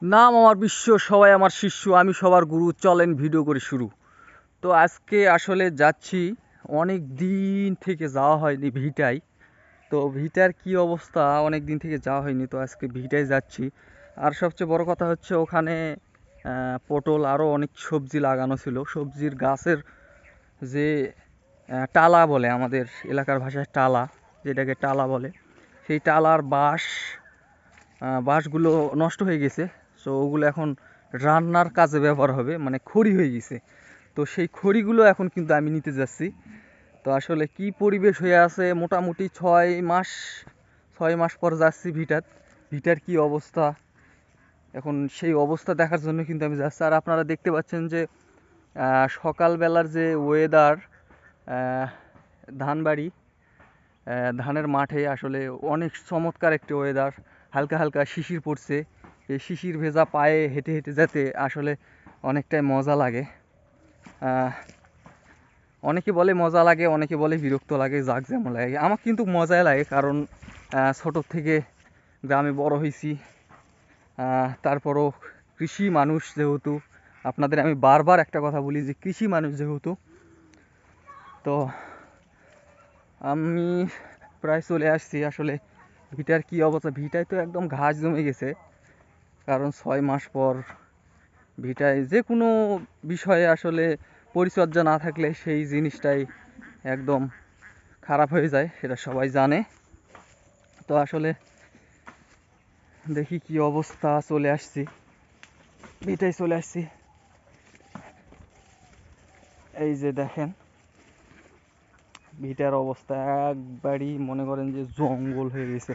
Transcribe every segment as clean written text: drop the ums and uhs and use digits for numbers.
নাম আমার বিশ্ব, সবাই আমার শিষ্য, আমি সবার গুরু, চলেন ভিডিও করে শুরু। তো আজকে আসলে যাচ্ছি, অনেক দিন থেকে যাওয়া হয়নি ভিটায়। তো ভিটার কি অবস্থা, অনেক দিন থেকে যাওয়া হয়নি, তো আজকে ভিটায় যাচ্ছি। আর সবচেয়ে বড় কথা হচ্ছে ওখানে পটল আরও অনেক সবজি লাগানো ছিল, সবজির গাছের যে টালা বলে আমাদের এলাকার ভাষায় টালা, যেটাকে টালা বলে, সেই টালার বাঁশগুলো নষ্ট হয়ে গেছে। সো ওগুলো এখন রান্নার কাজে ব্যবহার হবে, মানে খড়ি হয়ে গেছে। তো সেই খড়িগুলো এখন কিন্তু আমি নিতে যাচ্ছি। তো আসলে কি পরিবেশ হয়ে আছে, মোটামুটি 6 মাস পর যাচ্ছি ভিটার কি অবস্থা এখন, সেই অবস্থা দেখার জন্য কিন্তু আমি যাচ্ছি। আর আপনারা দেখতে পাচ্ছেন যে সকালবেলার যে ওয়েদার, ধানবাড়ি, ধানের মাঠে আসলে অনেক চমৎকার একটি ওয়েদার। হালকা হালকা শিশির পড়ছে, এই শিশির ভেজা পায়ে হেঁটে হেঁটে যেতে আসলে অনেকটাই মজা লাগে। অনেকে বলে মজা লাগে, অনেকে বলে বিরক্ত লাগে, যাক যেমন লাগে। আমার কিন্তু মজাই লাগে, কারণ ছোটোর থেকে গ্রামে বড় হয়েছি। তারপরও কৃষি মানুষ যেহেতু, আপনাদের আমি বারবার একটা কথা বলি যে কৃষি মানুষ যেহেতু, তো আমি প্রায় চলে আসছি। আসলে ভিটার কি অবস্থা, ভিটায় তো একদম ঘাস জমে গেছে, কারণ 6 মাস পর ভিটায় যে কোনো বিষয়ে আসলে পরিচর্যা না থাকলে সেই জিনিসটাই একদম খারাপ হয়ে যায়, সেটা সবাই জানে। তো আসলে দেখি কি অবস্থা, চলে আসছি, ভিটায় চলে আসছি। এই যে দেখেন ভিটার অবস্থা, একবারই মনে করেন যে জঙ্গল হয়ে গেছে।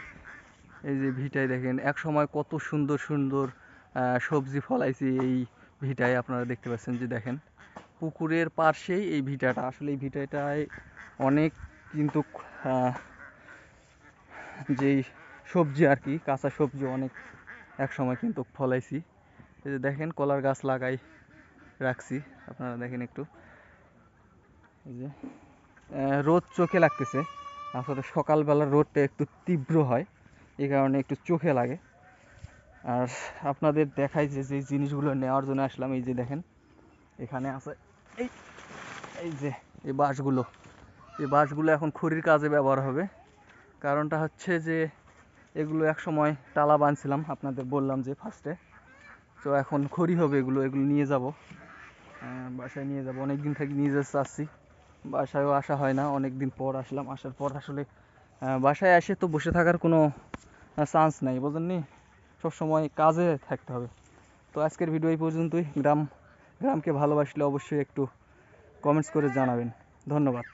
এই যে ভিটায় দেখেন এক সময় কত সুন্দর সুন্দর সবজি ফলাইছি এই ভিটায়, আপনারা দেখতে পাচ্ছেন যে দেখেন পুকুরের পাশেই এই ভিটাটা। আসলে এই ভিটাটায় অনেক কিন্তু যেই সবজি আর কি, কাঁচা সবজি অনেক এক সময় কিন্তু ফলাইছি। এই যে দেখেন কলার গাছ লাগাই রাখছি, আপনারা দেখেন একটু। এই যে রোদ চোখে লাগতেছে, আসলে সকালবেলার রোদটা একটু তীব্র হয়, এই কারণে একটু চোখে লাগে। আর আপনাদের দেখাই যে যে জিনিসগুলো নেওয়ার জন্য আসলাম, এই যে দেখেন এখানে আছে এই এই যে এই বাঁশগুলো এখন খড়ির কাজে ব্যবহার হবে। কারণটা হচ্ছে যে এগুলো এক সময় টালা বাঁধছিলাম, আপনাদের বললাম যে ফার্স্টে। তো এখন খড়ি হবে, এগুলো এগুলো নিয়ে যাব, বাসায় নিয়ে যাব। অনেক দিন থেকে নিয়ে যেতে চাচ্ছি, বাসায়ও আসা হয় না, অনেক দিন পর আসলাম। আসার পর আসলে বাসায় এসে তো বসে থাকার কোনো চান্স নাই, বুঝলেননি, সবসময় কাজে থাকতে হবে। তো আজকের ভিডিও এই পর্যন্তই। গ্রামকে ভালোবাসলে অবশ্যই একটু কমেন্টস করে জানাবেন। ধন্যবাদ।